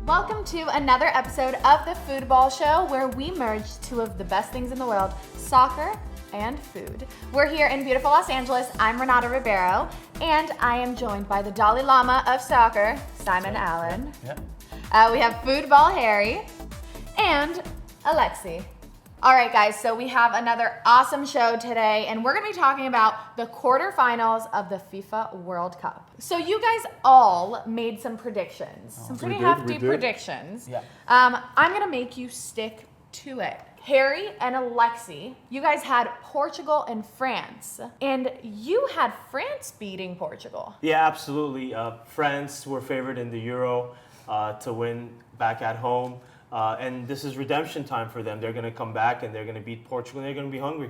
Welcome to another episode of the FoodBall Show, where we merge two of the best things in the world, soccer and food. We're here in beautiful Los Angeles. I'm Renata Ribeiro, and I am joined by the Dalai Lama of soccer, Simon Allen. Yeah. We have FoodBall Harry and Alexi. All right, guys, so we have another awesome show today, and we're going to be talking about the quarterfinals of the FIFA World Cup. So you guys all made some predictions, some pretty hefty predictions. Yeah. I'm going to make you stick to it. Harry and Alexi, you guys had Portugal and France, and you had France beating Portugal. Yeah, absolutely. France were favored in the Euro to win back at home. And this is redemption time for them. They're going to come back and they're going to beat Portugal and they're going to be hungry.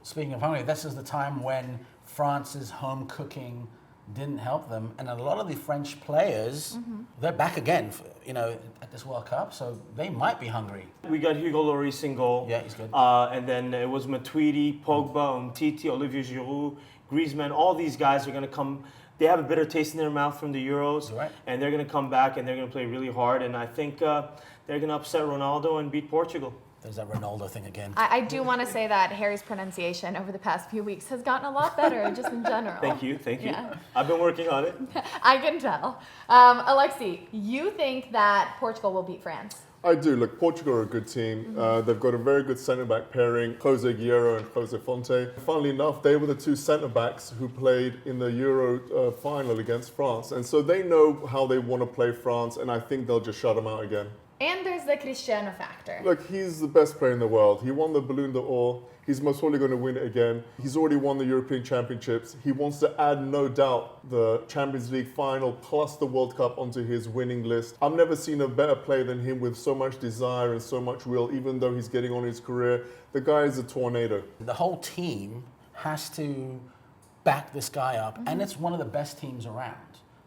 Speaking of hungry, this is the time when France's home cooking didn't help them. And a lot of the French players, they're back again, at this World Cup. So they might be hungry. We got Hugo Lloris in goal. Yeah, he's good. And then it was Matuidi, Pogba, Umtiti, Olivier Giroud, Griezmann. All these guys are going to come. They have a bitter taste in their mouth from the Euros. Right. And they're going to come back and they're going to play really hard. And I think they're going to upset Ronaldo and beat Portugal. There's that Ronaldo thing again. I do want to say that Harry's pronunciation over the past few weeks has gotten a lot better, just in general. Thank you. Yeah. I've been working on it. I can tell. Alexi, you think that Portugal will beat France? I do. Look, Portugal are a good team. They've got a very good centre-back pairing, Jose Guerrero and Jose Fonte. Funnily enough, they were the two centre-backs who played in the Euro final against France. And so they know how they want to play France, and I think they'll just shut them out again. And there's the Cristiano factor. Look, he's the best player in the world. He won the Ballon d'Or. He's most probably going to win it again. He's already won the European Championships. He wants to add, no doubt, the Champions League final plus the World Cup onto his winning list. I've never seen a better player than him with so much desire and so much will, even though he's getting on his career. The guy is a tornado. The whole team has to back this guy up, and it's one of the best teams around,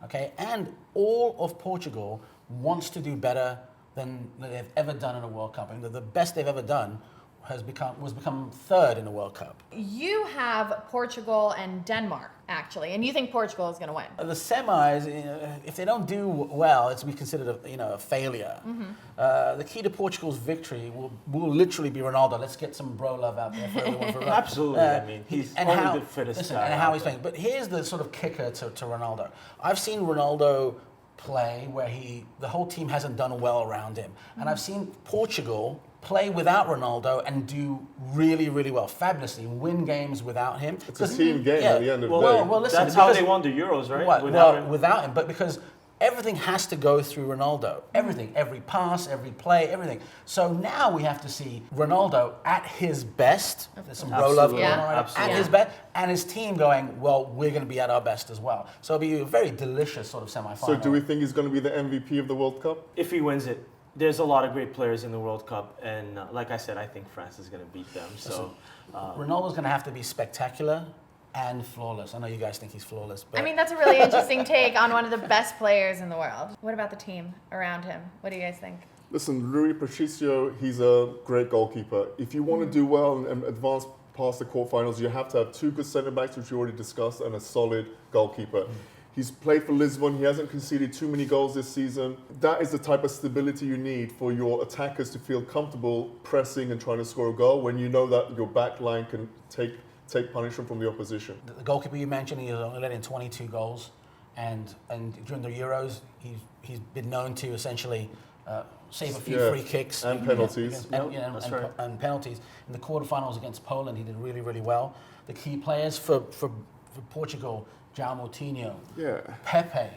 okay? And all of Portugal wants to do better than they've ever done in a World Cup. I mean, the best they've ever done was become third in the World Cup. You have Portugal and Denmark, actually, and you think Portugal is going to win. The semis, if they don't do well, it's be considered a failure. The key to Portugal's victory will literally be Ronaldo. Let's get some bro love out there for everyone. For Absolutely. I mean, he's only the fittest guy. And how he's playing. But here's the sort of kicker to Ronaldo. I've seen Ronaldo play where the whole team hasn't done well around him. And I've seen Portugal play without Ronaldo and do really, really well, fabulously, win games without him. It's a team game at the end of the day. Well, listen, that's how they won the Euros, right? Without him. But because everything has to go through Ronaldo. Everything, every pass, every play, everything. So now we have to see Ronaldo at his best. There's some bro love going on right now. At his best, and his team going, well, we're going to be at our best as well. So it'll be a very delicious sort of semifinal. So do we think he's going to be the MVP of the World Cup? If he wins it. There's a lot of great players in the World Cup, and like I said, I think France is going to beat them. So Ronaldo's going to have to be spectacular and flawless. I know you guys think he's flawless, but I mean, that's a really interesting take on one of the best players in the world. What about the team around him? What do you guys think? Listen, Rui Patricio, he's a great goalkeeper. If you want to do well and advance past the quarterfinals, you have to have two good centre-backs, which we already discussed, and a solid goalkeeper. He's played for Lisbon. He hasn't conceded too many goals this season. That is the type of stability you need for your attackers to feel comfortable pressing and trying to score a goal when you know that your back line can take punishment from the opposition. The goalkeeper you mentioned, he has only let in 22 goals. And during the Euros, he's been known to essentially save a few free kicks. And penalties. And penalties. In the quarterfinals against Poland, he did really, really well. The key players for Portugal, João Moutinho, Pepe,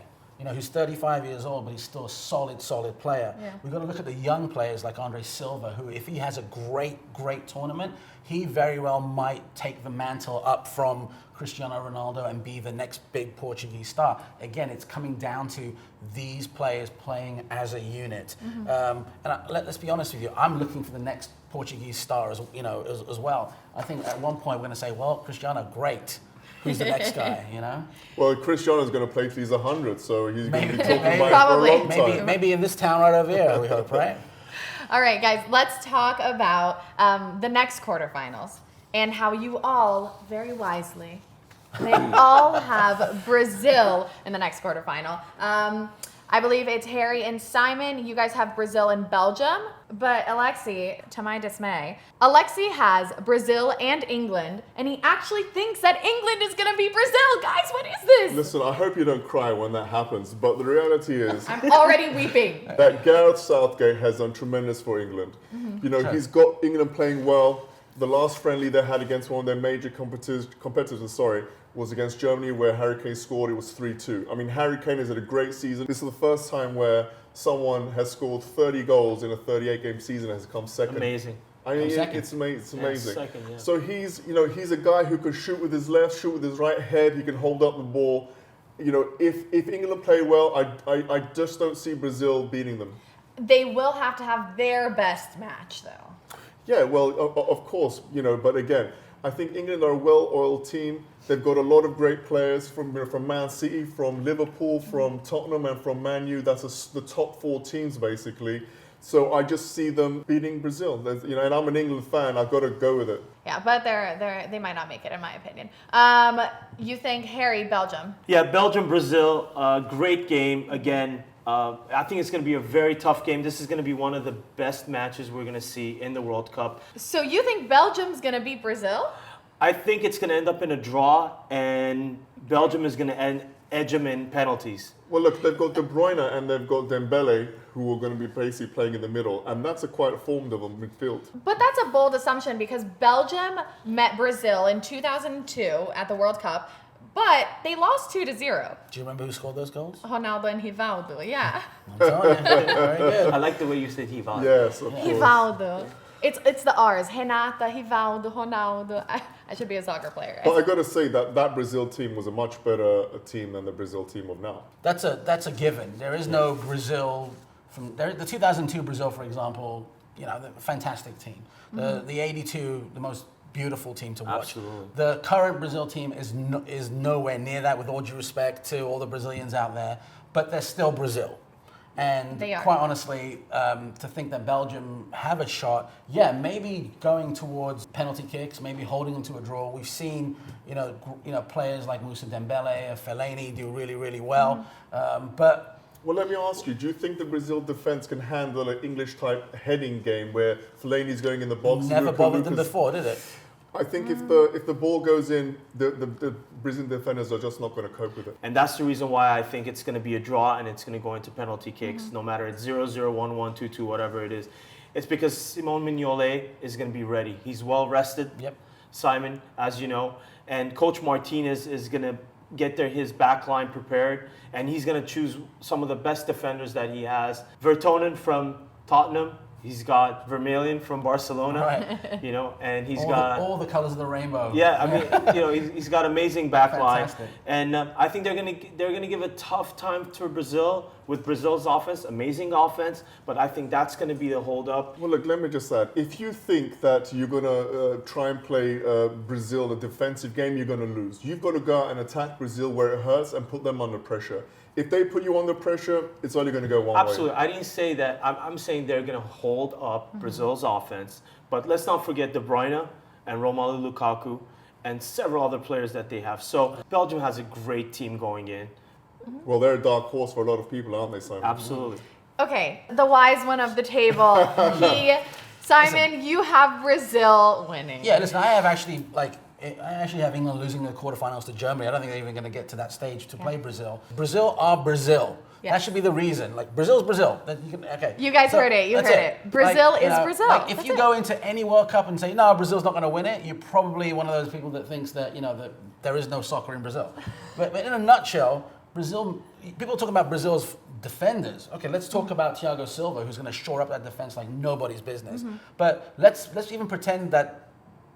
who's 35 years old, but he's still a solid player. Yeah. We've got to look at the young players like Andre Silva, who, if he has a great tournament, he very well might take the mantle up from Cristiano Ronaldo and be the next big Portuguese star. Again, it's coming down to these players playing as a unit. Let's be honest with you, I'm looking for the next Portuguese star as well. I think at one point we're going to say, well, Cristiano, great. Who's the next guy, Well, Cristiano's going to play till he's 100, so he's going to be talking about it for a long time. Maybe in this town right over here, we hope, right? All right, guys, let's talk about the next quarterfinals and how you all, very wisely, they all have Brazil in the next quarterfinal. I believe it's Harry and Simon. You guys have Brazil and Belgium. But Alexi, to my dismay, Alexi has Brazil and England, and he actually thinks that England is going to beat Brazil. Guys, what is this? Listen, I hope you don't cry when that happens, but the reality is I'm already weeping. that Gareth Southgate has done tremendous for England. You know, he's got England playing well. The last friendly they had against one of their major competitors, was against Germany, where Harry Kane scored. It was 3-2. I mean, Harry Kane has had a great season. This is the first time where someone has scored 30 goals in a 38-game season and has come second. Amazing. I mean, it's amazing. Yeah, second, yeah. So he's a guy who can shoot with his left, shoot with his right head. He can hold up the ball. You know, if England play well, I just don't see Brazil beating them. They will have to have their best match, though. Yeah, well, of course, you know, but again, I think England are a well-oiled team. They've got a lot of great players from Man City, from Liverpool, from Tottenham, and from Man U. That's the top 4 teams, basically. So I just see them beating Brazil. You know, and I'm an England fan. I've got to go with it. Yeah, but they might not make it, in my opinion. You think Harry, Belgium? Yeah, Belgium, Brazil, great game again. I think it's going to be a very tough game. This is going to be one of the best matches we're going to see in the World Cup. So you think Belgium's going to beat Brazil? I think it's going to end up in a draw, and Belgium is going to edge them in penalties. Well, look, they've got De Bruyne and they've got Dembele, who are going to be basically playing in the middle, and that's a quite formidable midfield. But that's a bold assumption because Belgium met Brazil in 2002 at the World Cup, but they lost 2-0. Do you remember who scored those goals? Ronaldo and Rivaldo, yeah. I'm telling you, very good. I like the way you said Rivaldo. Yes, of course. Rivaldo. It's the R's. Renata, Rivaldo, Ronaldo. I should be a soccer player. But I got to say that Brazil team was a much better team than the Brazil team of now. That's a given. There is no Brazil from the 2002 Brazil, for example. You know, the fantastic team. The 82, the most beautiful team to watch. Absolutely. The current Brazil team is nowhere near that. With all due respect to all the Brazilians out there, but they're still Brazil. And quite honestly, to think that Belgium have a shot, yeah, maybe going towards penalty kicks, maybe holding them to a draw. We've seen, you know, players like Moussa Dembele, Fellaini do really, really well. But well, let me ask you: do you think the Brazil defense can handle an English-type heading game where Fellaini's going in the box? Never bothered them before, did it? I think if the ball goes in, the Brazilian defenders are just not going to cope with it. And that's the reason why I think it's going to be a draw and it's going to go into penalty kicks, no matter it's 0-0, 1-1, 2-2, whatever it is. It's because Simone Mignolet is going to be ready. He's well rested, Simon, as you know. And Coach Martinez is going to get his back line prepared. And he's going to choose some of the best defenders that he has. Vertonghen from Tottenham. He's got Vermaelen from Barcelona, you know, and he's got all the colors of the rainbow. Yeah, I mean, you know, he's got amazing backline, and I think they're gonna give a tough time to Brazil with Brazil's offense, amazing offense, but I think that's gonna be the holdup. Well, look, let me just add: if you think that you're gonna try and play Brazil a defensive game, you're gonna lose. You've got to go out and attack Brazil where it hurts and put them under pressure. If they put you under pressure, it's only going to go one way. Absolutely. I didn't say that. I'm saying they're going to hold up Brazil's offense. But let's not forget De Bruyne and Romelu Lukaku and several other players that they have. So Belgium has a great team going in. Well, they're a dark horse for a lot of people, aren't they, Simon? Absolutely. Okay, the wise one of the table. Simon, you have Brazil winning. Yeah, listen, I actually have England losing the quarterfinals to Germany. I don't think they're even going to get to that stage to play Brazil. Brazil are Brazil. Yeah. That should be the reason. Like, Brazil's Brazil. You guys heard it. You heard it. Brazil is Brazil. Like, if you go into any World Cup and say, no, Brazil's not going to win it, you're probably one of those people that thinks that, you know, that there is no soccer in Brazil. But in a nutshell, Brazil, people talk about Brazil's defenders. Okay, let's talk about Thiago Silva, who's going to shore up that defense like nobody's business. But let's even pretend that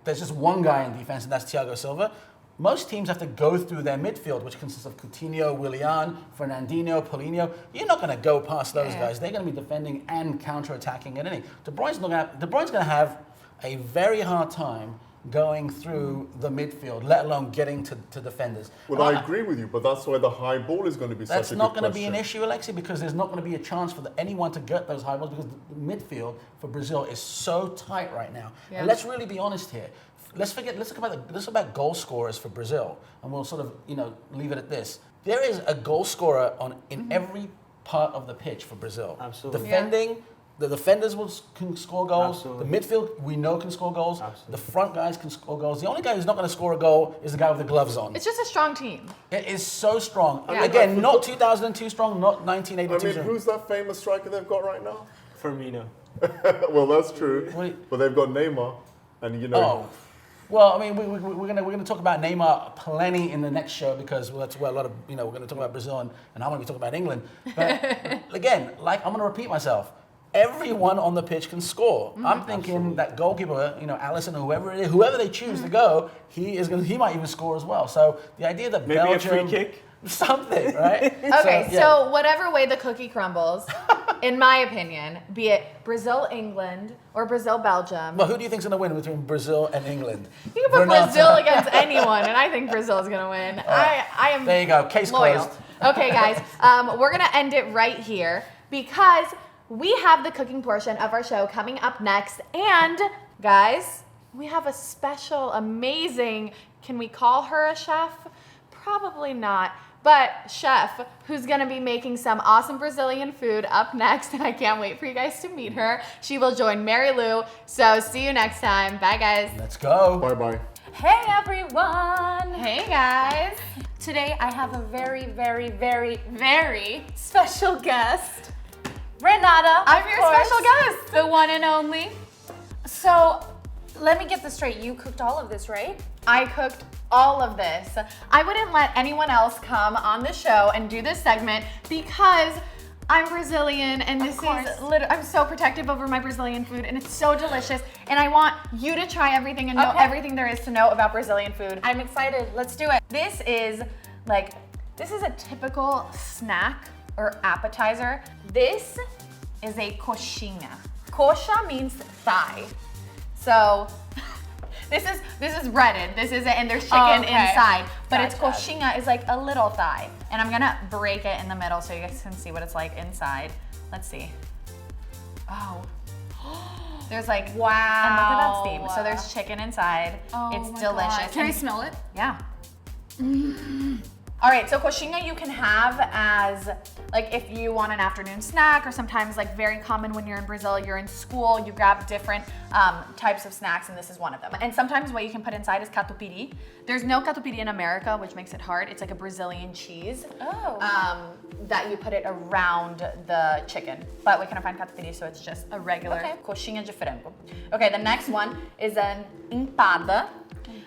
there's just one guy in defense, and that's Thiago Silva. Most teams have to go through their midfield, which consists of Coutinho, Willian, Fernandinho, Paulinho. You're not going to go past those guys. They're going to be defending and counter-attacking at any. De Bruyne's going to have a very hard time going through the midfield, let alone getting to defenders. Well, I agree with you, but that's why the high ball is going to be such a good question. That's not going to be an issue, Alexi, because there's not going to be a chance for anyone to get those high balls because the midfield for Brazil is so tight right now. Yeah. And let's really be honest here. Let's talk about goal scorers for Brazil, and we'll sort of, you know, leave it at this. There is a goal scorer in every part of the pitch for Brazil. Absolutely. Defending, the defenders can score goals. Absolutely. The midfield, we know, can score goals. Absolutely. The front guys can score goals. The only guy who's not going to score a goal is the guy with the gloves on. It's just a strong team. It is so strong. Yeah. Again, not 2002 strong, not 1982 I mean, strong. who's that famous striker they've got right now? Firmino. Well, that's true. Wait. But they've got Neymar, and you know. Oh. Well, I mean, we're gonna talk about Neymar plenty in the next show because that's where a lot of we're gonna talk about Brazil and I'm gonna be talking about England. But again, like I'm gonna repeat myself. Everyone on the pitch can score. I'm thinking that goalkeeper, Allison or whoever they choose to go, he might even score as well. So the idea that Maybe Belgium, a free kick. something, right? Okay, yeah. so whatever way the cookie crumbles, in my opinion, be it Brazil-England or Brazil-Belgium. Well, who do you think's gonna win between Brazil and England? You can put Renata. Brazil against anyone, and I think Brazil is going to win. I am There you go. Case loyal. closed. Okay, guys, we're going to end it right here because we have the cooking portion of our show coming up next. And, guys, we have a special, amazing, can we call her a chef? Probably not. But chef, who's gonna be making some awesome Brazilian food up next, and I can't wait for you guys to meet her. She will join Marylu. So see you next time. Bye, guys. Let's go. Bye-bye. Hey everyone! Hey, guys. Today I have a very, very, very, very special guest. Renata. I'm of your course, special guest. The one and only. So, let me get this straight. You cooked all of this, right? I cooked all of this. I wouldn't let anyone else come on the show and do this segment because I'm Brazilian and this is I'm so protective over my Brazilian food and it's so delicious and I want you to try everything and know everything there is to know about Brazilian food. I'm excited. Let's do it. This is a typical snack or appetizer. This is a coxinha. Coxa means thigh. So this is breaded. This is it, and there's chicken inside. But it's coxinha is like a little thigh. And I'm gonna break it in the middle so you guys can see what it's like inside. Let's see. Oh. There's like, wow. And look at that steam. So there's chicken inside. Oh it's my delicious. God. Can I smell it? Yeah. All right, so coxinha you can have as like if you want an afternoon snack or sometimes like very common when you're in Brazil, you're in school, you grab different types of snacks and this is one of them. And sometimes what you can put inside is catupiry. There's no catupiry in America, which makes it hard. It's like a Brazilian cheese that you put it around the chicken. But we can find catupiry, so it's just a regular coxinha de frango. Okay, the next one is an empada.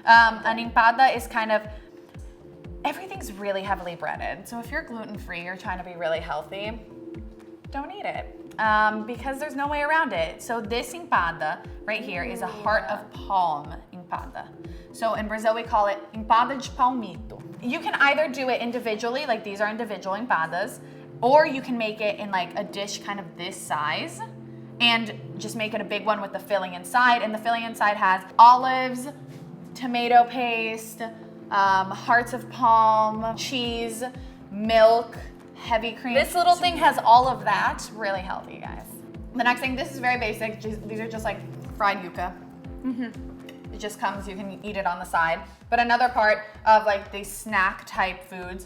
An empada is kind of, everything's really heavily breaded. So if you're gluten-free, you're trying to be really healthy, don't eat it because there's no way around it. So this empada right here is a heart of palm empada. So in Brazil, we call it empada de palmito. You can either do it individually, like these are individual empadas, or you can make it in like a dish kind of this size and just make it a big one with the filling inside. And the filling inside has olives, tomato paste, hearts of palm, cheese, milk, heavy cream. This little thing has all of that. It's really healthy, guys. The next thing, this is very basic. These are just like fried yuca. It just comes, you can eat it on the side. But another part of like these snack type foods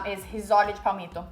is risole de palmito.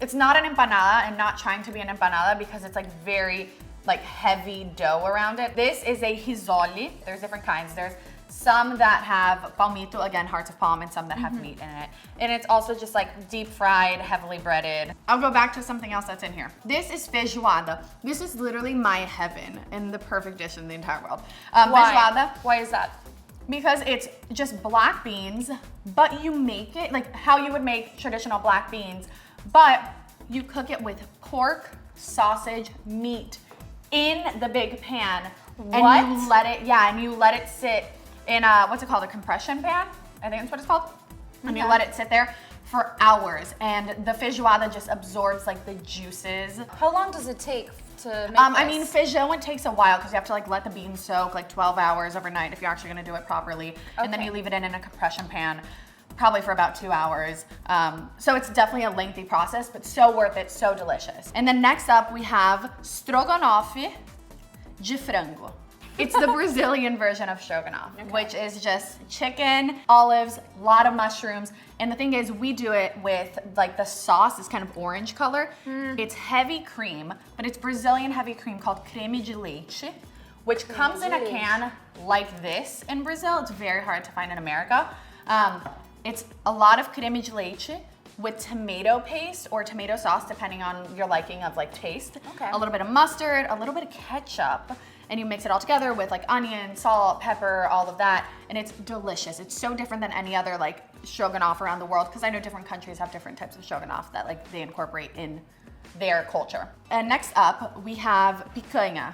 It's not an empanada and not trying to be an empanada because it's like very like heavy dough around it. This is a risole. There's different kinds. There's some that have palmito, again, hearts of palm, and some that have meat in it. And it's also just like deep fried, heavily breaded. I'll go back to something else that's in here. This is feijoada. This is literally my heaven and the perfect dish in the entire world. Feijoada. Why is that? Because it's just black beans, but you make it like how you would make traditional black beans, but you cook it with pork, sausage, meat in the big pan. What? And you let it sit in what's it called, a compression pan? I think that's what it's called. And you let it sit there for hours, and the feijoada just absorbs like the juices. How long does it take to make I mean, feijoada takes a while because you have to like let the beans soak like 12 hours overnight if you're actually gonna do it properly. And then you leave it in a compression pan probably for about 2 hours. So it's definitely a lengthy process, but so worth it, so delicious. And then next up we have Stroganoff de frango. It's the Brazilian version of stroganoff, which is just chicken, olives, a lot of mushrooms. And the thing is, we do it with like the sauce is kind of orange color. It's heavy cream, but it's Brazilian heavy cream called creme de leite, which comes in a can like this in Brazil. It's very hard to find in America. It's a lot of creme de leite with tomato paste or tomato sauce, depending on your liking of like taste. Okay. A little bit of mustard, a little bit of ketchup, and you mix it all together with like onion, salt, pepper, all of that, and it's delicious. It's so different than any other like stroganoff around the world, because I know different countries have different types of stroganoff that like they incorporate in their culture. And next up, we have picanha,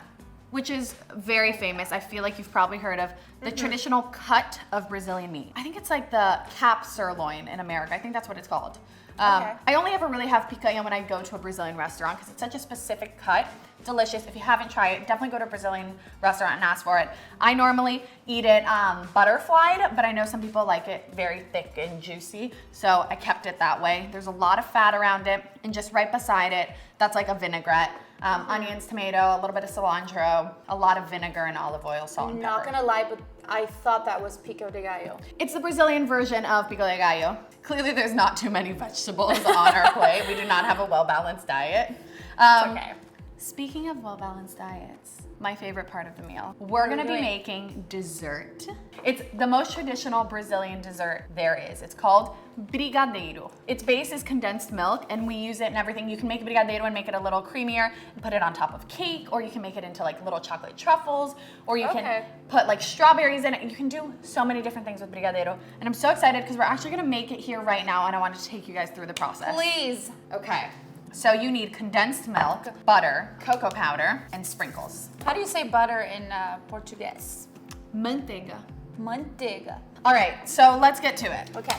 which is very famous. I feel like you've probably heard of the traditional cut of Brazilian meat. I think it's like the cap sirloin in America. I think that's what it's called. I only ever really have picanha when I go to a Brazilian restaurant because it's such a specific cut. Delicious. If you haven't tried it, definitely go to a Brazilian restaurant and ask for it. I normally eat it butterflied, but I know some people like it very thick and juicy, so I kept it that way. There's a lot of fat around it, and just right beside it, that's like a vinaigrette. Onions, tomato, a little bit of cilantro, a lot of vinegar and olive oil, salt and pepper. Not gonna lie, but I thought that was pico de gallo. It's the Brazilian version of pico de gallo. Clearly there's not too many vegetables on our plate. We do not have a well-balanced diet. Okay. Speaking of well-balanced diets, my favorite part of the meal, we're gonna be making dessert. It's the most traditional Brazilian dessert there is. It's called brigadeiro. Its base is condensed milk, and we use it in everything. You can make brigadeiro and make it a little creamier and put it on top of cake, or you can make it into like little chocolate truffles, or you can put like strawberries in it. You can do so many different things with brigadeiro. And I'm so excited because we're actually gonna make it here right now, and I wanted to take you guys through the process. Please. Okay. So you need condensed milk, butter, cocoa powder, and sprinkles. How do you say butter in Portuguese? Manteiga. Manteiga. All right, so let's get to it. Okay.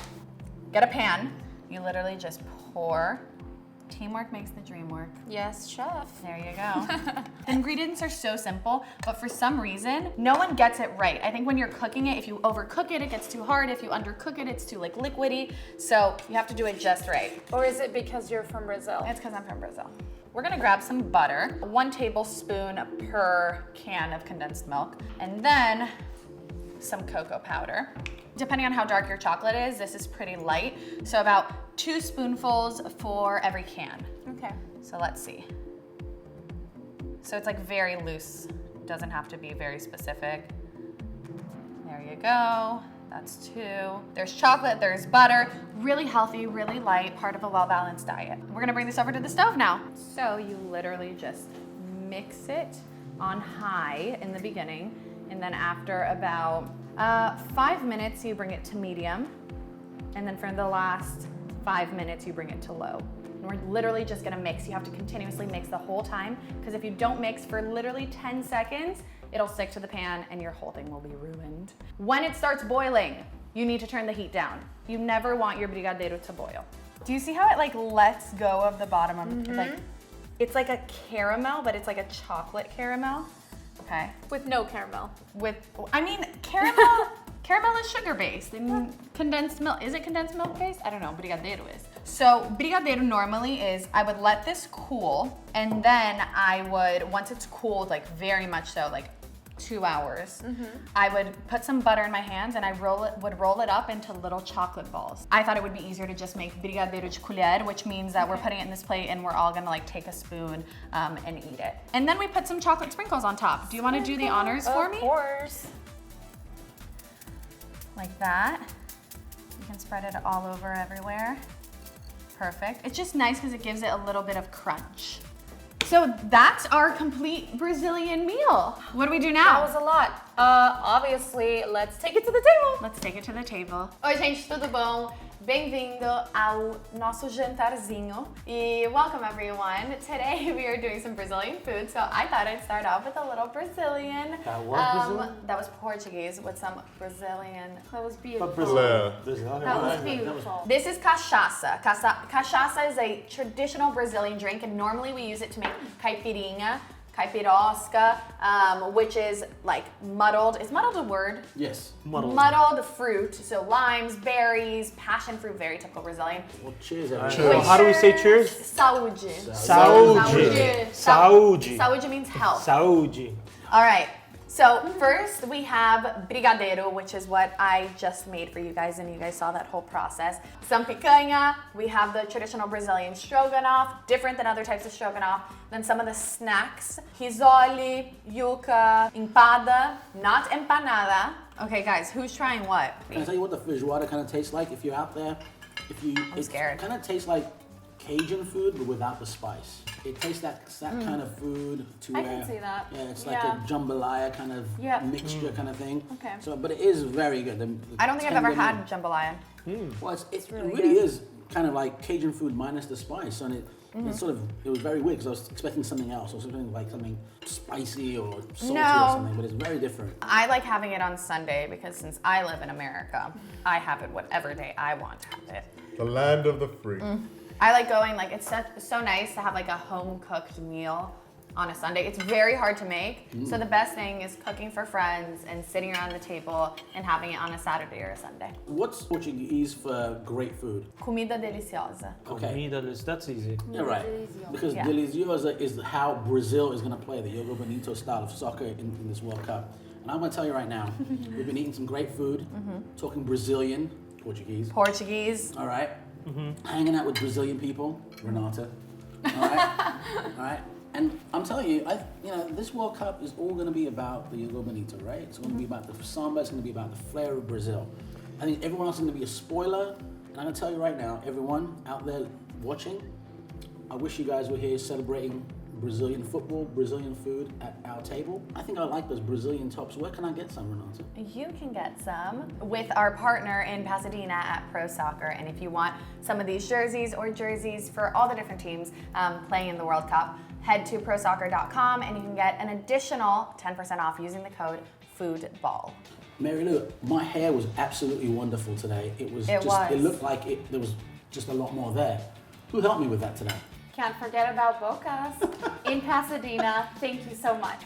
Get a pan. You literally just pour. Teamwork makes the dream work. Yes, chef. There you go. The ingredients are so simple, but for some reason, no one gets it right. I think when you're cooking it, if you overcook it, it gets too hard. If you undercook it, it's too like liquidy. So you have to do it just right. Or is it because you're from Brazil? It's because I'm from Brazil. We're gonna grab some butter, 1 tablespoon per can of condensed milk, and then some cocoa powder. Depending on how dark your chocolate is, this is pretty light. So about 2 spoonfuls for every can. Okay. So let's see. So it's like very loose. It doesn't have to be very specific. There you go. That's 2. There's chocolate, there's butter. Really healthy, really light, part of a well-balanced diet. We're gonna bring this over to the stove now. So you literally just mix it on high in the beginning, and then after about 5 minutes, you bring it to medium. And then for the last 5 minutes, you bring it to low. And we're literally just gonna mix. You have to continuously mix the whole time, because if you don't mix for literally 10 seconds, it'll stick to the pan and your whole thing will be ruined. When it starts boiling, you need to turn the heat down. You never want your brigadeiro to boil. Do you see how it like lets go of the bottom of like, it's like a caramel, but it's like a chocolate caramel. Okay. With no caramel. I mean, caramel is sugar-based, and condensed milk, is it condensed milk-based? I don't know, brigadeiro is. So brigadeiro normally is, I would let this cool, and then I would, once it's cooled, like very much so, like 2 hours, I would put some butter in my hands and I would roll it up into little chocolate balls. I thought it would be easier to just make brigadeiro de colher, which means that we're putting it in this plate and we're all gonna like take a spoon and eat it. And then we put some chocolate sprinkles on top. Do you wanna do the honors for me? Of course. Like that. You can spread it all over everywhere. Perfect. It's just nice because it gives it a little bit of crunch. So that's our complete Brazilian meal. What do we do now? That was a lot. Obviously, let's take it to the table. Let's take it to the table. Oi, gente, tudo bom? Bem-vindo ao nosso jantarzinho. E welcome, everyone. Today we are doing some Brazilian food, so I thought I'd start off with a little Brazilian. That was Brazilian? That was Portuguese with some Brazilian. That was beautiful. Brazil. That was beautiful. This is cachaça. Cachaça is a traditional Brazilian drink, and normally we use it to make caipirinha, caipirosca, which is like muddled. Is muddled a word? Yes. Muddled fruit. So limes, berries, passion fruit, very typical Brazilian. Well, cheers, Well, how do we say cheers? Saúde. Saúde. Saúde. Saúde means health. Saúde. All right. So first we have Brigadeiro, which is what I just made for you guys, and you guys saw that whole process. Some picanha, we have the traditional Brazilian stroganoff, different than other types of stroganoff. Then some of the snacks, risole, yuca, empada, not empanada. Okay guys, who's trying what? Can I tell you what the feijoada kind of tastes like if you're out there? I'm scared. It kind of tastes like Cajun food, but without the spice. It tastes that kind of food to I where, can see that. yeah, it's like a jambalaya kind of mixture kind of thing. Okay. So, but it is very good. I don't think I've ever had jambalaya. Well, it really really good. is kind of like Cajun food minus the spice, and it was very weird because I was expecting something else, or something like something spicy or salty or something, but it's very different. I like having it on Sunday because since I live in America, I have it whatever day I want to have it. The land of the free. I like going, like, it's so nice to have like a home cooked meal on a Sunday. It's very hard to make. So the best thing is cooking for friends and sitting around the table and having it on a Saturday or a Sunday. What's Portuguese for great food? Comida deliciosa. Okay. Comida, that's easy. Yeah, right. Because deliciosa is how Brazil is going to play the Jogo Bonito style of soccer in this World Cup. And I'm going to tell you right now, we've been eating some great food, talking Brazilian, Portuguese. All right. Hanging out with Brazilian people, Renata. All right. All right. And I'm telling you, this World Cup is all going to be about the Jogo Bonito, right? It's going to be about the samba. It's going to be about the flair of Brazil. I think everyone else is going to be a spoiler. And I'm going to tell you right now, everyone out there watching, I wish you guys were here celebrating Brazilian football, Brazilian food at our table. I think I like those Brazilian tops. Where can I get some, Renata? You can get some with our partner in Pasadena at Pro Soccer. And if you want some of these jerseys for all the different teams playing in the World Cup, head to prosoccer.com and you can get an additional 10% off using the code FoodBall. Marylu, my hair was absolutely wonderful today. It looked like there was just a lot more there. Who helped me with that today? Can't forget about Bocas in Pasadena. Thank you so much.